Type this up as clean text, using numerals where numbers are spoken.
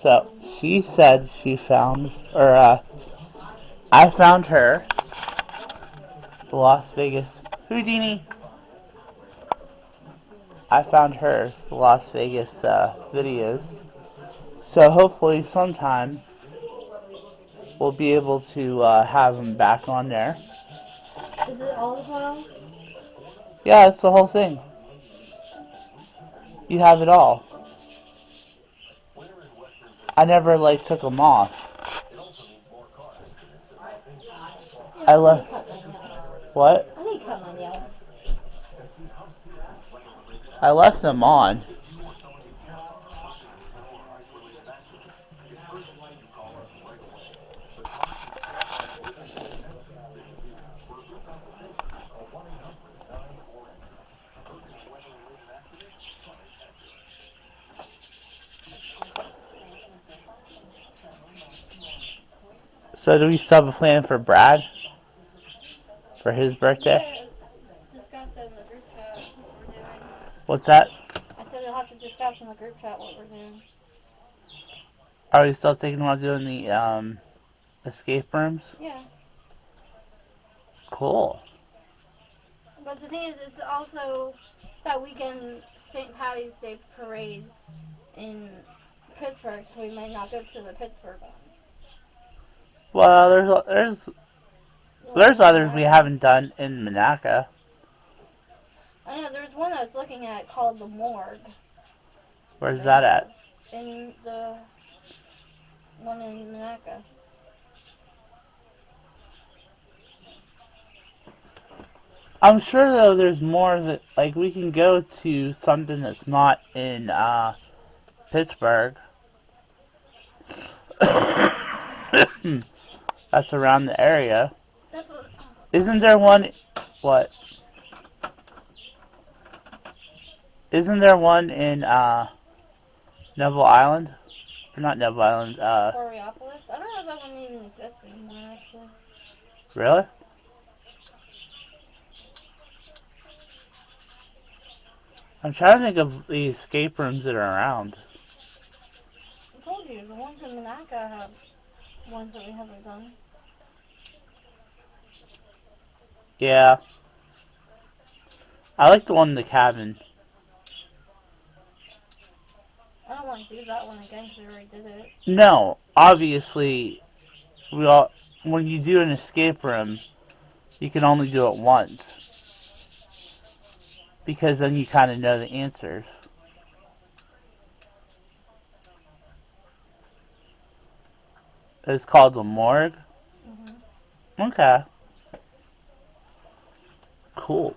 So she said she found, or I found her the Las Vegas Houdini. I found her the Las Vegas videos. So hopefully sometime we'll be able to have them back on there. Is it all the files? Yeah, it's the whole thing. You have it all. I never like took them off. I I need left. to cut my nails. What? I need to cut my nails. I left them on. So do we still have a plan for Brad? For his birthday? Yeah, discuss it in the group chat what we're doing. What's that? I said we'll have to discuss in the group chat what we're doing. Are we still thinking about doing the escape rooms? Yeah. Cool. But the thing is, it's also that weekend St. Patty's Day parade in Pittsburgh, so we might not go to the Pittsburgh one. Well, there's others we haven't done in Monaco. I know, there's one I was looking at called the Morgue. Where's that at? In the one in Monaco. I'm sure though there's more that like we can go to something that's not in Pittsburgh. That's around the area. That's what. Isn't there one? What? Isn't there one in Neville Island? Or not Neville Island. Boreapolis? I don't know if that one even exists anymore, actually. Really? I'm trying to think of the escape rooms that are around. I told you, the ones in Monaco have ones that we haven't done. Yeah. I like the one in the cabin. I don't want to do that one again because we already did it. No, obviously, when you do an escape room, you can only do it once. Because then you kind of know the answers. It's called the morgue? Mm-hmm. Okay. Cool.